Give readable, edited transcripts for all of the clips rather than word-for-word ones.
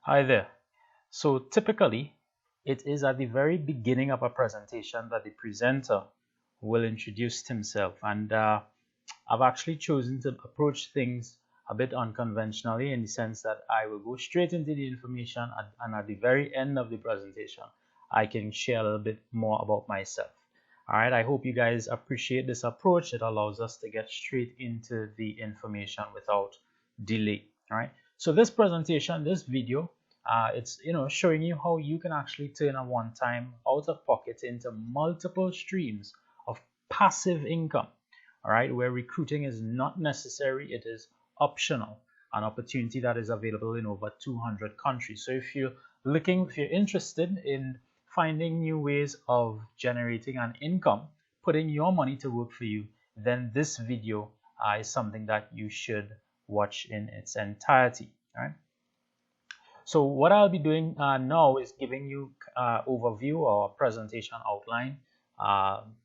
Hi there. So typically, it is at the very beginning of a presentation that the presenter will introduce himself. And I've actually chosen to approach things a bit unconventionally in the sense that I will go straight into the information and at the very end of the presentation, I can share a little bit more about myself. All right, I hope you guys appreciate this approach. It allows us to get straight into the information without delay. All right, so this presentation, this video, it's showing you how you can actually turn a one-time out of pocket into multiple streams of passive income. All right, where recruiting is not necessary, it is optional, an opportunity that is available in over 200 countries. So if you're interested in finding new ways of generating an income, putting your money to work for you, then this video is something that you should watch in its entirety. All right. So what I'll be doing now is giving you overview or presentation outline.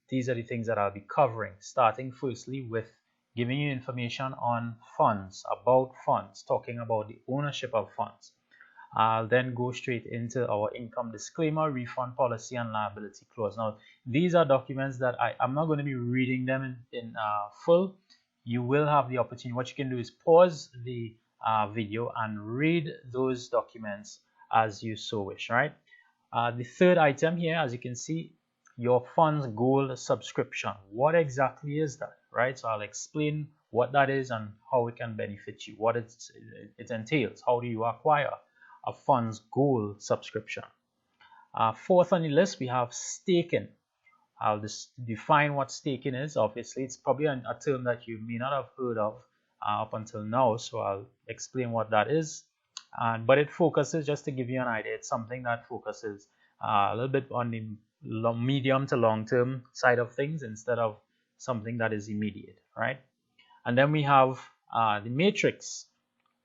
These are the things that I'll be covering, starting firstly with giving you information on funds, about funds, talking about the ownership of funds. I'll then go straight into our income disclaimer, refund policy, and liability clause. Now, these are documents that I'm not going to be reading them in full. You will have the opportunity. What you can do is pause the video and read those documents as you so wish, right? The third item here, as you can see, your funds goal subscription. What exactly is that, right? So I'll explain what that is and how it can benefit you, what it entails, how do you acquire a funds goal subscription. Fourth on the list, we have staking. I'll just define what staking is. Obviously, it's probably a term that you may not have heard of up until now, so I'll explain what that is. But it focuses, just to give you an idea, it's something that focuses a little bit on the medium to long term side of things instead of something that is immediate, right? And then we have the matrix,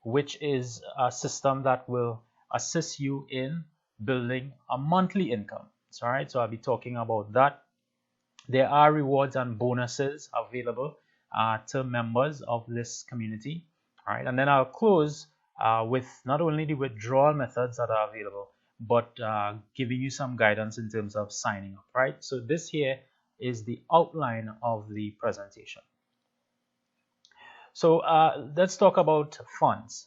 which is a system that will assist you in building a monthly income. All right, so I'll be talking about that. There are rewards and bonuses available to members of this community. All right, and then I'll close with not only the withdrawal methods that are available, but giving you some guidance in terms of signing up. Right, so this here is the outline of the presentation. So let's talk about Fundz.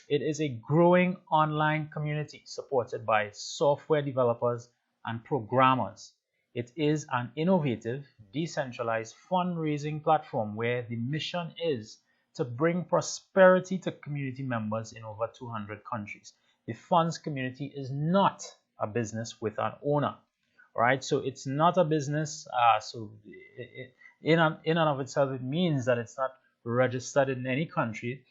It is a growing online community supported by software developers and programmers. It is an innovative, decentralized fundraising platform where the mission is to bring prosperity to community members in over 200 countries. The Fundz community is not a business with an owner, right? So it's not a business. In and of itself, it means that it's not registered in any country.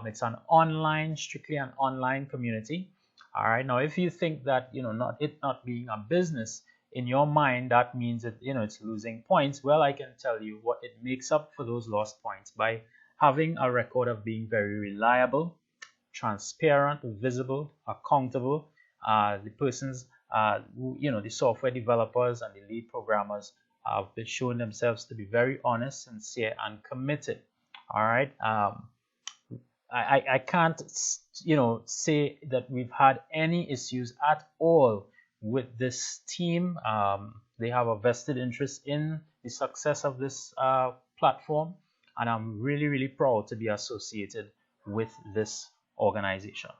It's an online, strictly an online community. All right. Now, if you think that not being a business in your mind, that means that it's losing points. Well, I can tell you what it makes up for those lost points by having a record of being very reliable, transparent, visible, accountable. The persons, the software developers and the lead programmers have been shown themselves to be very honest, sincere, and committed. All right. I can't, say that we've had any issues at all with this team. They have a vested interest in the success of this platform, and I'm really, really proud to be associated with this organization.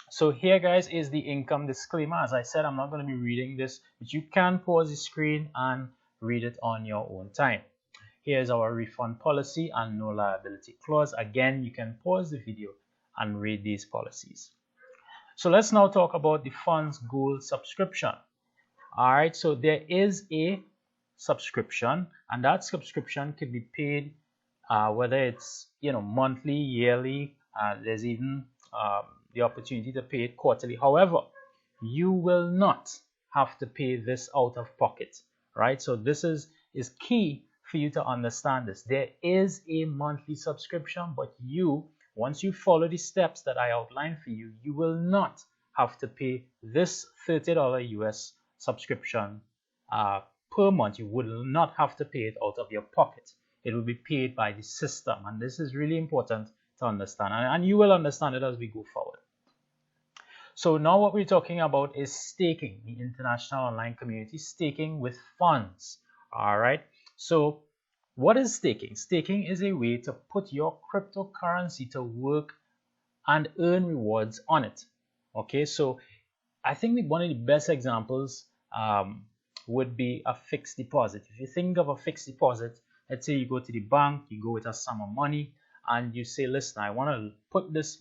So here, guys, is the income disclaimer. As I said, I'm not going to be reading this, but you can pause the screen and read it on your own time. Here's our refund policy and no liability clause. Again, you can pause the video and read these policies. So let's now talk about the Fundz goal subscription. All right, so there is a subscription, and that subscription could be paid whether it's monthly, yearly. There's even the opportunity to pay it quarterly. However, you will not have to pay this out of pocket, right? So this is key for you to understand this. There is a monthly subscription, but once you follow the steps that I outlined for you, you will not have to pay this $30 US subscription per month. You will not have to pay it out of your pocket. It will be paid by the system, and this is really important to understand, and you will understand it as we go forward. So now what we're talking about is staking, the international online community, staking with Fundz. All right. So what is staking? Staking is a way to put your cryptocurrency to work and earn rewards on it. Okay, so I think one of the best examples would be a fixed deposit. If you think of a fixed deposit, let's say you go to the bank, you go with a sum of money, and you say, listen, I want to put this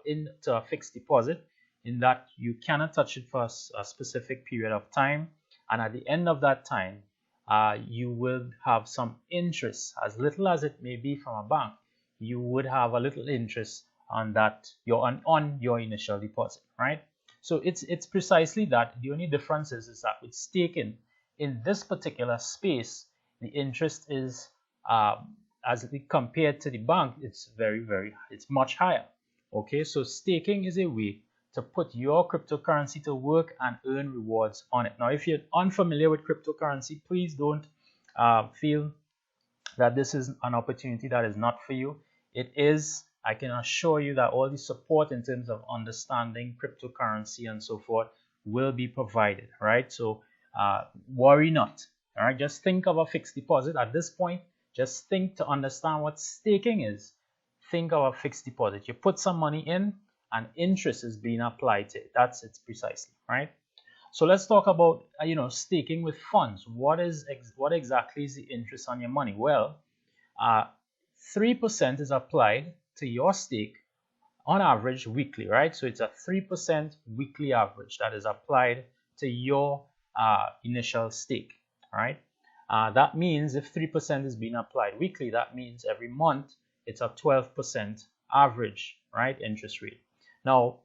into a fixed deposit, in that you cannot touch it for a specific period of time, and at the end of that time, you will have some interest, as little as it may be from a bank. You would have a little interest on that, on your initial deposit, right? So it's precisely that. The only difference is that with staking in this particular space, the interest is as compared to the bank, it's it's much higher. Okay, so staking is a way to put your cryptocurrency to work and earn rewards on it. Now, if you're unfamiliar with cryptocurrency, please don't feel that this is an opportunity that is not for you. It is. I can assure you that all the support in terms of understanding cryptocurrency and so forth will be provided, right? So worry not, all right? Just think of a fixed deposit at this point. Just think to understand what staking is. Think of a fixed deposit. You put some money in and interest is being applied to it. That's it precisely, right? So let's talk about, staking with Fundz. What exactly is the interest on your money? Well, 3% is applied to your stake on average weekly, right? So it's a 3% weekly average that is applied to your initial stake, right? That means if 3% is being applied weekly, that means every month it's a 12% average, right, interest rate. Now,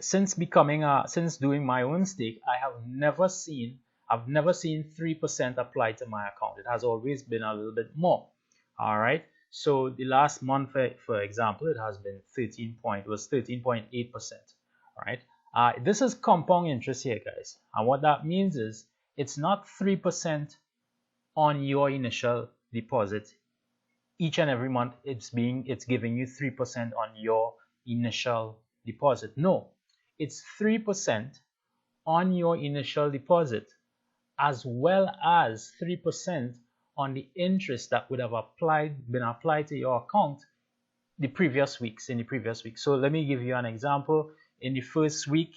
since doing my own stake, I've never seen 3% applied to my account. It has always been a little bit more. All right. So the last month, for example, it has been 13.8%. All right. This is compound interest here, guys. And what that means is it's not 3% on your initial deposit each and every month. It's giving you 3% on your initial deposit. No, it's 3% on your initial deposit, as well as 3% on the interest that would have been applied to your account in the previous week. So let me give you an example. In the first week,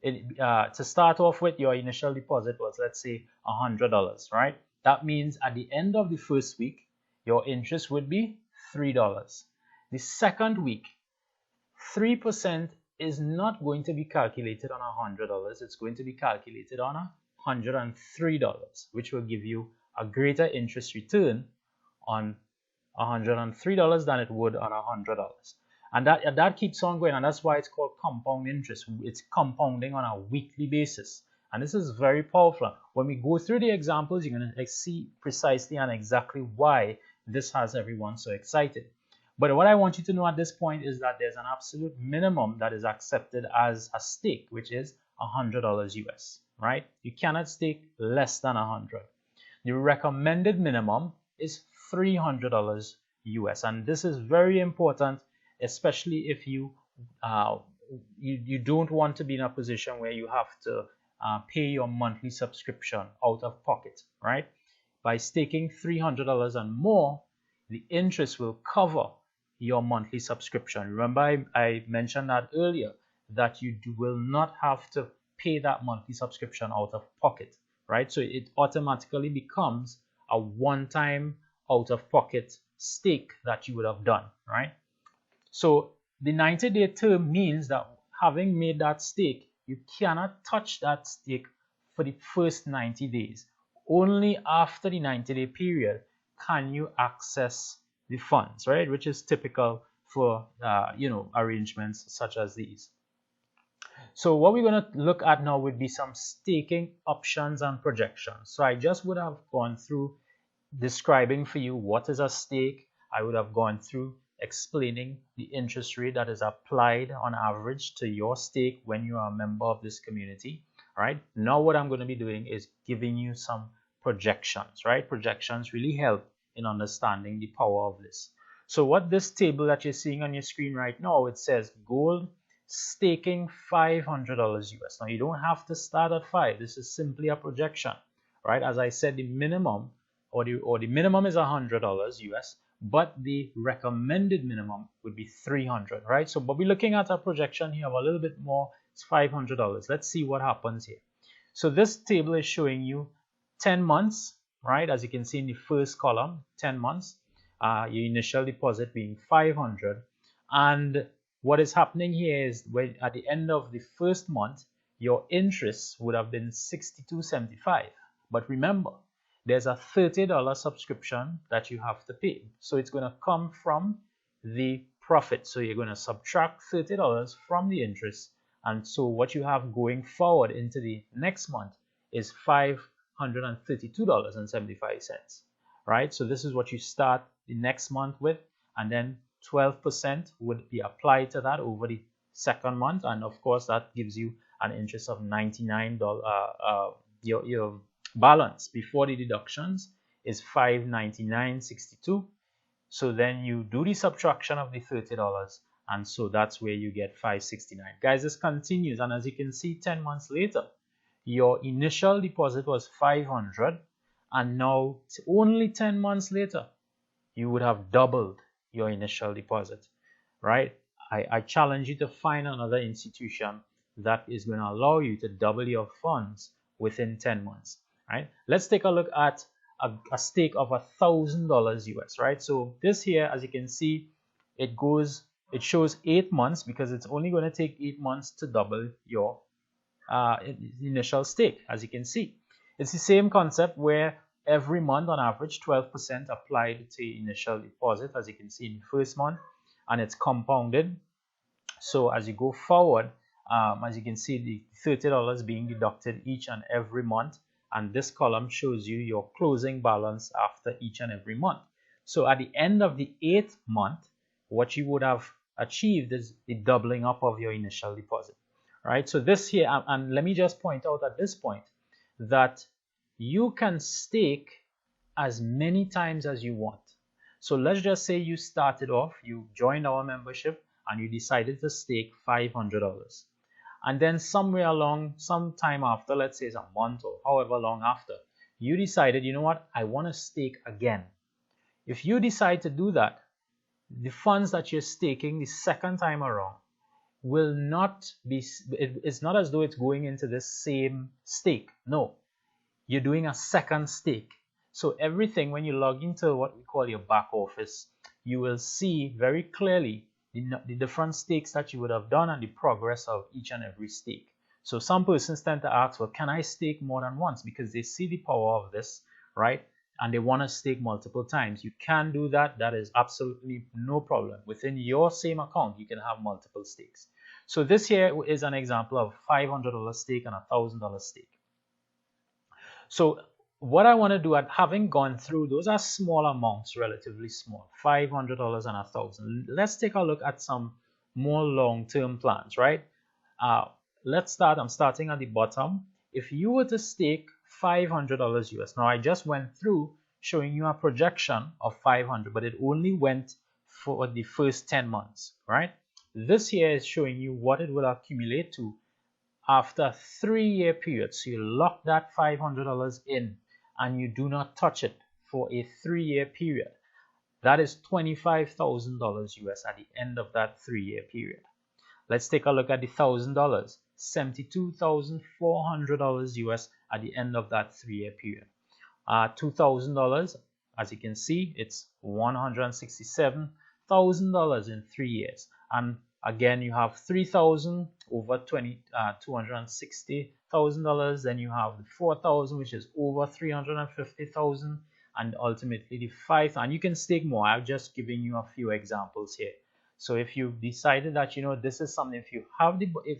to start off with, your initial deposit was, let's say, $100, right? That means at the end of the first week, your interest would be $3. The second week, 3% is not going to be calculated on $100. It's going to be calculated on $103, which will give you a greater interest return on $103 than it would on $100. And that keeps on going, and that's why it's called compound interest. It's compounding on a weekly basis. And this is very powerful. When we go through the examples, you're going to see precisely and exactly why this has everyone so excited. But what I want you to know at this point is that there's an absolute minimum that is accepted as a stake, which is $100 US, right? You cannot stake less than 100. The recommended minimum is $300 US, and this is very important, especially if you don't want to be in a position where you have to pay your monthly subscription out of pocket, right? By staking $300 and more, the interest will cover your monthly subscription. Remember, I mentioned that earlier, that you will not have to pay that monthly subscription out of pocket, right? So it automatically becomes a one-time out-of-pocket stake that you would have done, right? So the 90-day term means that having made that stake, you cannot touch that stake for the first 90 days. Only after the 90-day period can you access the funds, right? Which is typical for arrangements such as these. So what we're going to look at now would be some staking options and projections. So I just would have gone through describing for you what is a stake. I would have gone through explaining the interest rate that is applied on average to your stake when you are a member of this community. All right. Now what I'm going to be doing is giving you some projections, right? Projections really help in understanding the power of this. So what this table that you're seeing on your screen right now, it says gold staking $500 US. Now you don't have to start at 5. This is simply a projection, right? As I said, the minimum or the minimum is $100 US, but the recommended minimum would be 300, right? So, but we're looking at a projection here of a little bit more. It's $500. Let's see what happens here. So this table is showing you 10 months, right? As you can see in the first column, 10 months, your initial deposit being 500, and what is happening here is when at the end of the first month, your interest would have been $62.75. But remember, there's a $30 subscription that you have to pay. So it's going to come from the profit. So you're going to subtract $30 from the interest. And so what you have going forward into the next month is $532.75, right? So this is what you start the next month with, and then 12% would be applied to that over the second month, and of course that gives you an interest of $99. Your balance before the deductions is $599.62. So then you do the subtraction of the $30, and so that's where you get $569. Guys, this continues, and as you can see, 10 months later, your initial deposit was $500, and now only 10 months later, you would have doubled your initial deposit, right? I challenge you to find another institution that is going to allow you to double your funds within 10 months, right? Let's take a look at a stake of $1,000 US, right? So this here, as you can see, it shows 8 months because it's only going to take 8 months to double your initial stake. As you can see, it's the same concept where every month on average 12% applied to initial deposit, as you can see in the first month, and it's compounded. So as you go forward, as you can see, the $30 being deducted each and every month, and this column shows you your closing balance after each and every month. So at the end of the 8th month, what you would have achieved is the doubling up of your initial deposit, right? So this here, and let me just point out at this point that you can stake as many times as you want. So let's just say you started off, you joined our membership, and you decided to stake $500. And then somewhere along, some time after, let's say it's a month or however long after, you decided, you know what, I want to stake again. If you decide to do that, the funds that you're staking the second time around will not be, it's not as though it's going into the same stake. No, you're doing a second stake. So everything, when you log into what we call your back office, you will see very clearly the different stakes that you would have done and the progress of each and every stake. So some persons tend to ask, well, can I stake more than once? Because they see the power of this, right? And they want to stake multiple times. You can do that. That is absolutely no problem. Within your same account, you can have multiple stakes. So this here is an example of $500 stake and $1,000 stake. So what I want to do, at having gone through, those are small amounts, relatively small, $500 and $1,000. Let's take a look at some more long-term plans, right? Let's start. I'm starting at the bottom. If you were to stake $500 US, now I just went through showing you a projection of 500, but it only went for the first 10 months, right? This here is showing you what it will accumulate to after a 3-year period. So you lock that $500 in and you do not touch it for a 3-year period. That is $25,000 US at the end of that 3-year period. Let's take a look at the $1,000, $72,400 US at the end of that 3-year period. $2,000, as you can see, it's $167,000 in 3 years. And again, you have $3,000 over $260,000. Then you have the $4,000, which is over $350,000, and ultimately the $5,000. And you can stake more. I've just given you a few examples here. So if you've decided that, you know, this is something, if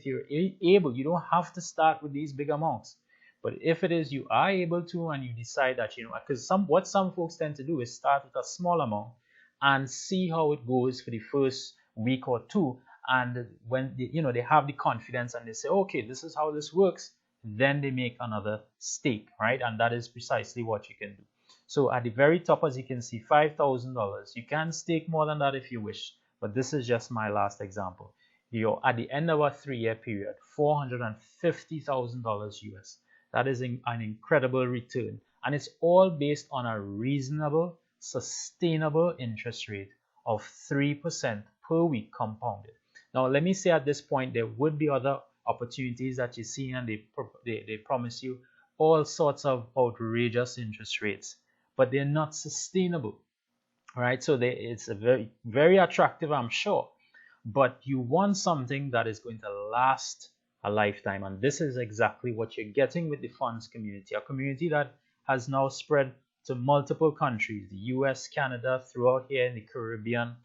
you're able, you don't have to start with these big amounts. But if it is, you are able to, and you decide that, you know, because what some folks tend to do is start with a small amount and see how it goes for the first week or two. And when they have the confidence and they say, okay, this is how this works, then they make another stake, right? And that is precisely what you can do. So at the very top, as you can see, $5,000. You can stake more than that if you wish, but this is just my last example. you're at the end of a 3-year period, $450,000 US. That is an incredible return. And it's all based on a reasonable, sustainable interest rate of 3% per week compounded. Now, let me say at this point, there would be other opportunities that you see, and they promise you all sorts of outrageous interest rates, but they're not sustainable. All right, so it's a very, very attractive, I'm sure, but you want something that is going to last a lifetime, and this is exactly what you're getting with the Fundz community, a community that has now spread to multiple countries, the US, Canada, throughout here in the Caribbean,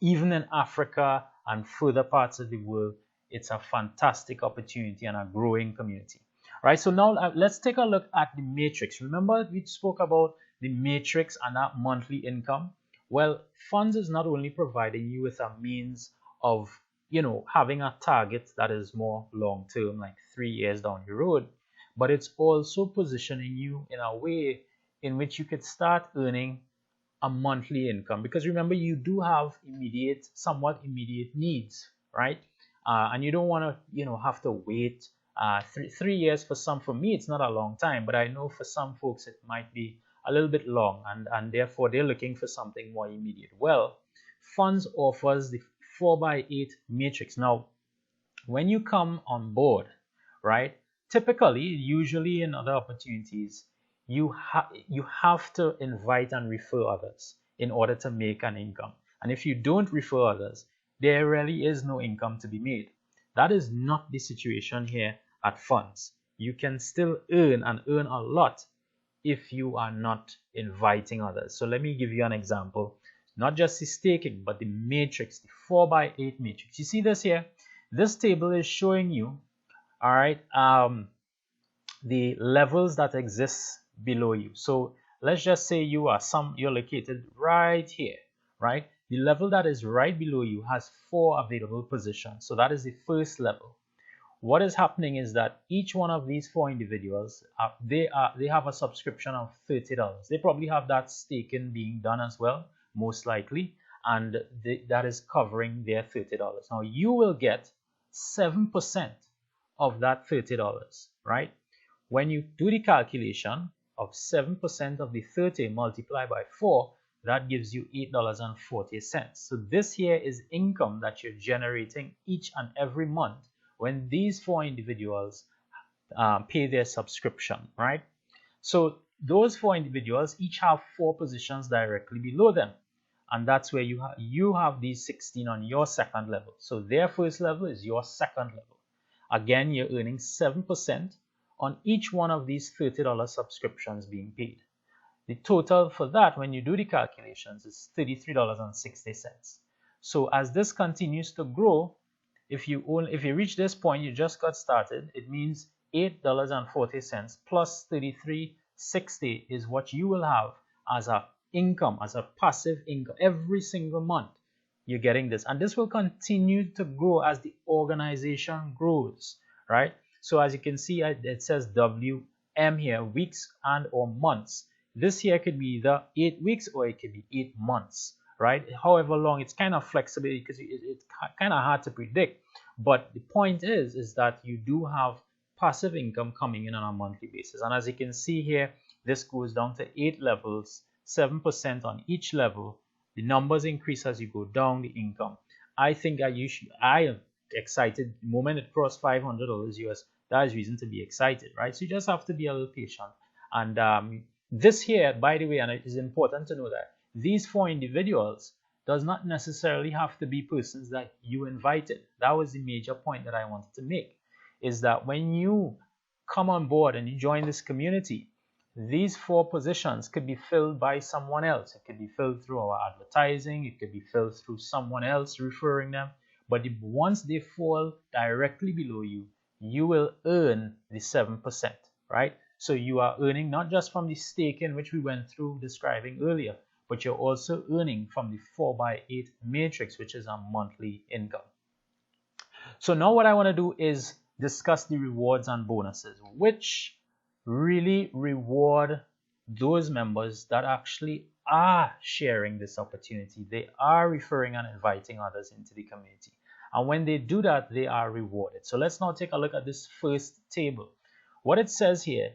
even in Africa and further parts of the world. It's a fantastic opportunity and a growing community. All right, so now let's take a look at the matrix. Remember, we spoke about the matrix and that monthly income. Well, Fundz is not only providing you with a means of, having a target that is more long term, like 3 years down the road, but it's also positioning you in a way in which you could start earning a monthly income, because remember, you do have somewhat immediate needs, right? And you don't want to, have to wait 3 years for me. It's not a long time, but I know for some folks it might be a little bit long, and therefore they're looking for something more immediate. Well, Fundz offers the 4x8 matrix. Now, when you come on board, right, usually in other opportunities, you have to invite and refer others in order to make an income. And if you don't refer others, there really is no income to be made. That is not the situation here at Fundz. You can still earn and earn a lot if you are not inviting others. So let me give you an example. Not just the staking, but the matrix, the 4x8 matrix. You see this here? This table is showing you, all right, the levels that exist below you. So let's just say you're located right here, right? The level that is right below you has 4 available positions. So that is the first level. What is happening is that each one of these 4 individuals, they have a subscription of $30. They probably have that staking being done as well, most likely, and that is covering their $30. Now you will get 7% of that $30, right? When you do the calculation of 7% of the 30 multiplied by 4, that gives you $8.40. So this here is income that you're generating each and every month when these 4 individuals pay their subscription, right? So those 4 individuals each have 4 positions directly below them, and that's where you have these 16 on your second level. So their first level is your second level. Again, you're earning 7% on each one of these $30 subscriptions being paid. The total for that, when you do the calculations, is $33.60. So as this continues to grow, if you reach this point, you just got started, it means $8.40 plus $33.60 is what you will have as a income, as a passive income every single month. You're getting this, and this will continue to grow as the organization grows, right? So as you can see, it says WM here, weeks and or months. This here could be either 8 weeks or it could be 8 months, right? However long, it's kind of flexible because it's kind of hard to predict. But the point is that you do have passive income coming in on a monthly basis. And as you can see here, this goes down to 8 levels, 7% on each level. The numbers increase as you go down the income. I think I am excited the moment it crossed $500 US. That is reason to be excited, right? So you just have to be a little patient. And this here, by the way, and it is important to know that these 4 individuals does not necessarily have to be persons that you invited. That was the major point that I wanted to make, is that when you come on board and you join this community, these 4 positions could be filled by someone else. It could be filled through our advertising. It could be filled through someone else referring them. But once they fall directly below you, you will earn the 7%, right? So you are earning not just from the staking, which we went through describing earlier, but you're also earning from the 4x8 matrix, which is a monthly income. So now what I want to do is discuss the rewards and bonuses, which really reward those members that actually are sharing this opportunity. They are referring and inviting others into the community. And when they do that, they are rewarded. So let's now take a look at this first table. What it says here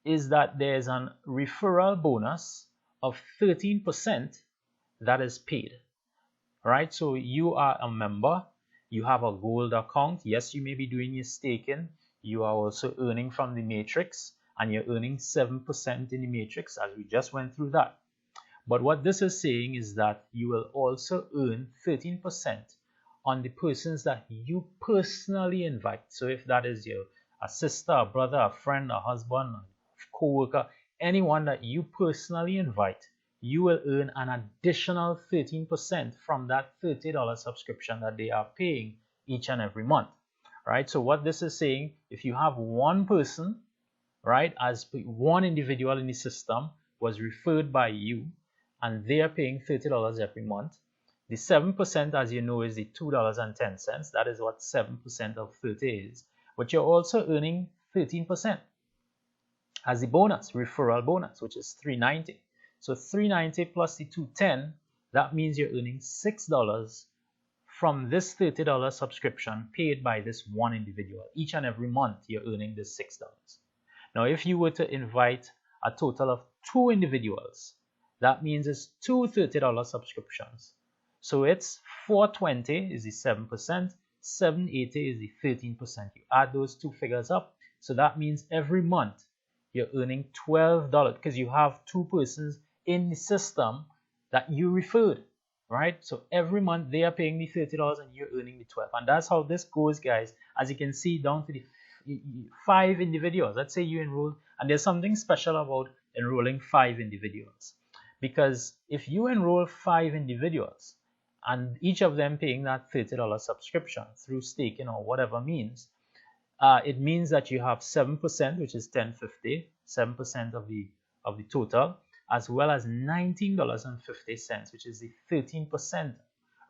is that there's an referral bonus of 13% that is paid. Right? So you are a member, you have a gold account. Yes, you may be doing your staking. You are also earning from the matrix, and you're earning 7% in the matrix, as we just went through that. But what this is saying is that you will also earn 13% on the persons that you personally invite. So if that is a sister, a brother, a friend, a husband, a co-worker, anyone that you personally invite, you will earn an additional 13% from that $30 subscription that they are paying each and every month. Right? So what this is saying, if you have one person, right, as one individual in the system was referred by you, and they are paying $30 every month, the 7%, as you know, is the $2.10. That is what 7% of 30 is. But you're also earning 13% as the bonus, referral bonus, which is $3.90. So $3.90 plus the $2.10, that means you're earning $6 from this $30 subscription paid by this one individual. Each and every month, you're earning this $6. Now, if you were to invite a total of 2 individuals, that means it's two $30 subscriptions. So it's $4.20 is the 7%, $7.80 is the 13%. You add those two figures up, so that means every month you're earning $12 because you have 2 persons in the system that you referred, right? So every month they are paying the $30 and you're earning the $12. And that's how this goes, guys. As you can see, down to the 5 individuals. Let's say you enroll, and there's something special about enrolling 5 individuals, because if you enroll 5 individuals and each of them paying that $30 subscription through staking or whatever means, it means that you have 7%, which is $10.50, 7% of the total, as well as $19.50, which is the 13%,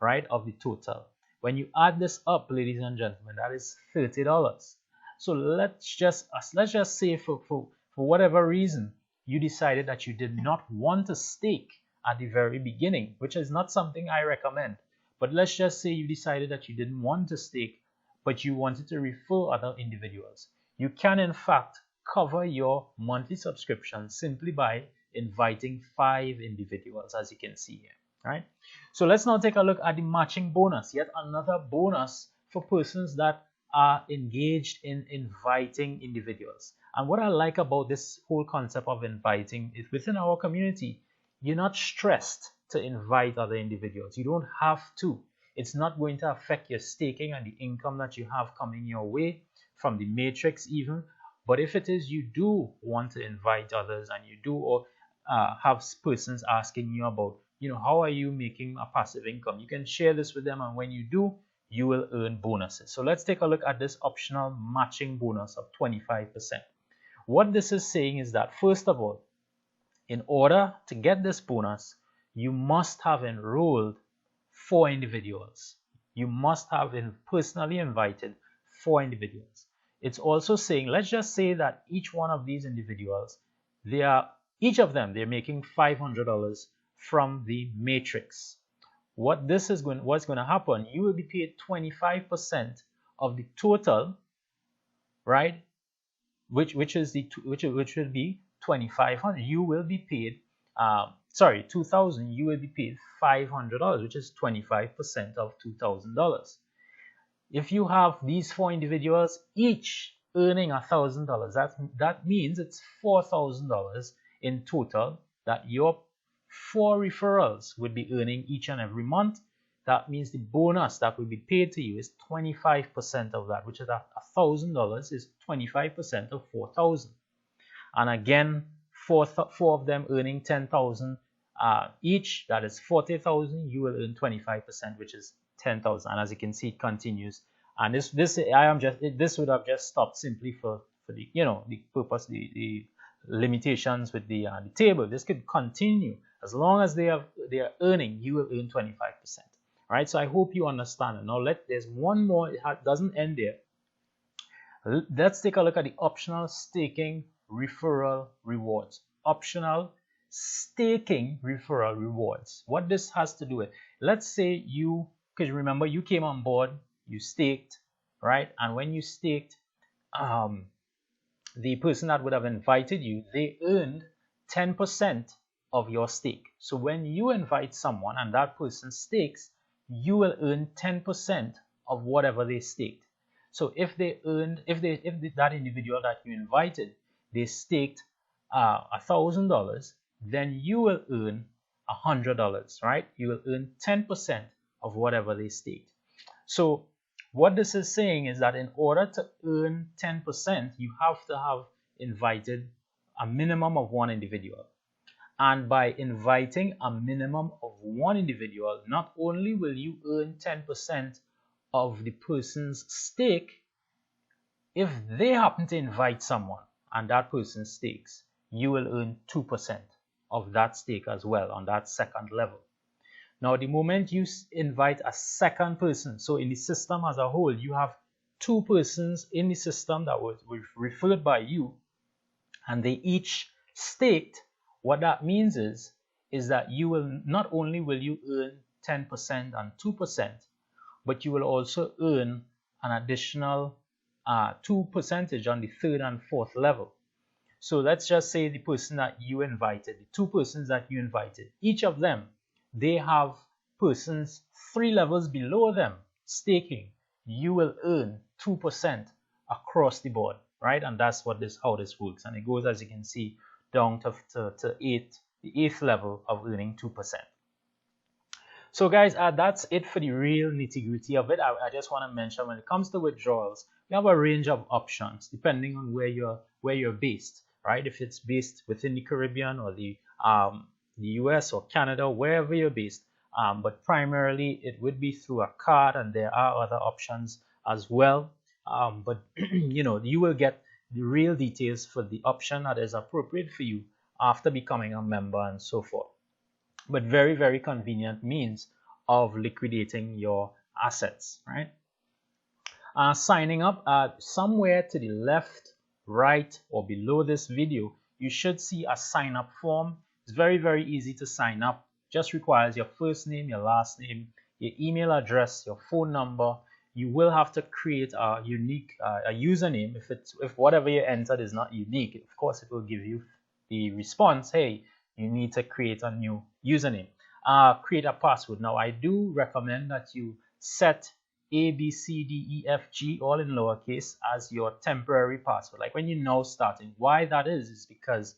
right, of the total. When you add this up, ladies and gentlemen, that is $30. So let's just say for whatever reason you decided that you did not want to stake at the very beginning, which is not something I recommend. But let's just say you decided that you didn't want to stake, but you wanted to refer other individuals. You can, in fact, cover your monthly subscription simply by inviting 5 individuals, as you can see here. Right? So let's now take a look at the matching bonus, yet another bonus for persons that are engaged in inviting individuals. And what I like about this whole concept of inviting is within our community, you're not stressed to invite other individuals. You don't have to. It's not going to affect your staking and the income that you have coming your way from the matrix even. But if it is you do want to invite others and you do have persons asking you about, how are you making a passive income, you can share this with them, and when you do, you will earn bonuses. So let's take a look at this optional matching bonus of 25%. What this is saying is that, first of all, in order to get this bonus, you must have enrolled 4 individuals. You must have personally invited 4 individuals. It's also saying, let's just say that each one of these individuals, each of them, they're making $500 from the matrix. What's going to happen? You will be paid 25% of the total, right? Which will be $2,500. You will be paid $2,000. You will be paid $500, which is 25% of $2,000. If you have these 4 individuals, each earning $1,000, that means it's $4,000 in total that your 4 referrals would be earning each and every month. That means the bonus that will be paid to you is 25% of that, which is $1,000 is 25% of 4,000. And again, 4 of them earning 10,000 each, that is 40,000. You will earn 25%, which is 10,000. And as you can see, it continues. And this would have just stopped simply for the the purpose, the limitations with the table. This could continue as long as they are earning. You will earn 25%. Right? So I hope you understand it. Now there's one more. It doesn't end there. Let's take a look at the optional staking referral rewards. Optional staking referral rewards. What this has to do with, let's say because remember you came on board you staked, right? And when you staked, the person that would have invited you, they earned 10% of your stake. So when you invite someone and that person stakes, you will earn 10% of whatever they staked. So if that individual that you invited, they staked $1,000, then you will earn $100, right? You will earn 10% of whatever they staked. So what this is saying is that in order to earn 10%, you have to have invited a minimum of one individual. And by inviting a minimum of one individual, not only will you earn 10% of the person's stake, if they happen to invite someone and that person stakes, you will earn 2% of that stake as well on that second level. Now, the moment you invite a second person, so in the system as a whole, you have two persons in the system that was referred by you, and they each staked. What that means is that you will not only will you earn 10% and 2%, but you will also earn an additional 2% on the third and fourth level. So let's just say the person that you invited, the two persons that you invited, each of them, they have persons 3 levels below them staking. You will earn 2% across the board, right? And that's how this works. And it goes, as you can see, down to the 8th level of earning 2%. So guys, that's it for the real nitty-gritty of it. I just want to mention, when it comes to withdrawals, you have a range of options depending on where you're based, right? If it's based within the Caribbean or the US or Canada, wherever you're based, but primarily it would be through a card, and there are other options as well. But you will get the real details for the option that is appropriate for you after becoming a member and so forth. But very, very convenient means of liquidating your assets, right? Signing up, somewhere to the left, right, or below this video, you should see a sign up form. It's very, very easy to sign up. Just requires your first name, your last name, your email address, your phone number. You will have to create a unique a username. If whatever you entered is not unique, of course it will give you the response, hey, you need to create a new username. Create a password. Now, I do recommend that you set A, B, C, D, E, F, G, all in lowercase, as your temporary password. Like when you're now starting. Why that is because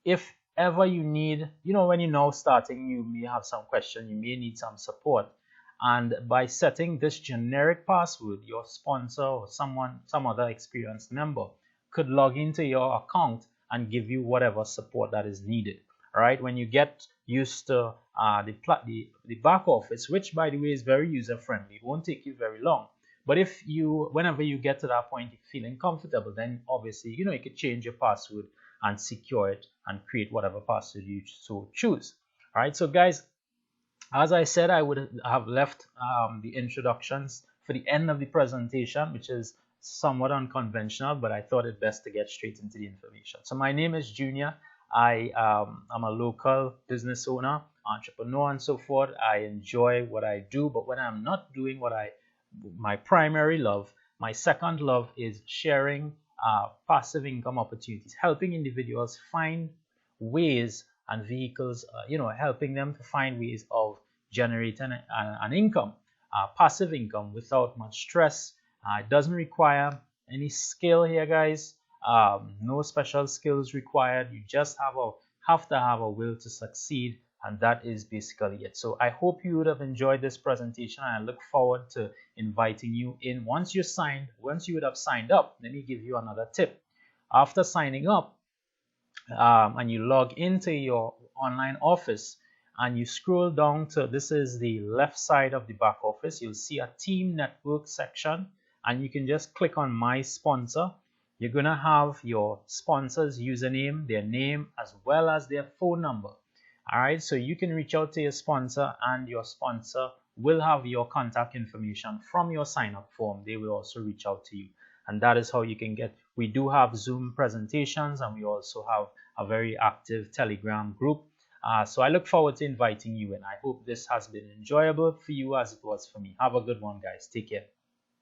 if ever you need, when you're now starting, you may have some question, you may need some support. And by setting this generic password, your sponsor or some other experienced member could log into your account and give you whatever support that is needed. All right, when you get used to the back office, which by the way is very user friendly, it won't take you very long. But whenever you get to that point, feeling comfortable, then obviously you could change your password and secure it and create whatever password you so choose. All right, so guys, as I said, I would have left the introductions for the end of the presentation, which is somewhat unconventional, but I thought it best to get straight into the information. So my name is Junior. I am a local business owner, entrepreneur, and so forth. I enjoy what I do, but when I'm not doing my primary love, my second love is sharing passive income opportunities, helping individuals find ways and vehicles, helping them to find ways of generating an income, passive income, without much stress. It doesn't require any skill here, guys. No special skills required. You just have to have a will to succeed, and that is basically it. So I hope you would have enjoyed this presentation, and I look forward to inviting you in. Once you would have signed up, let me give you another tip. After signing up, and you log into your online office, and you scroll down to, this is the left side of the back office, you'll see a team network section, and you can just click on my sponsor. You're going to have your sponsor's username, their name, as well as their phone number. All right, so you can reach out to your sponsor, and your sponsor will have your contact information from your sign up form. They will also reach out to you, and that is how you can get. We do have Zoom presentations, and we also have a very active Telegram group. So I look forward to inviting you in. I hope this has been enjoyable for you as it was for me. Have a good one, guys. Take care.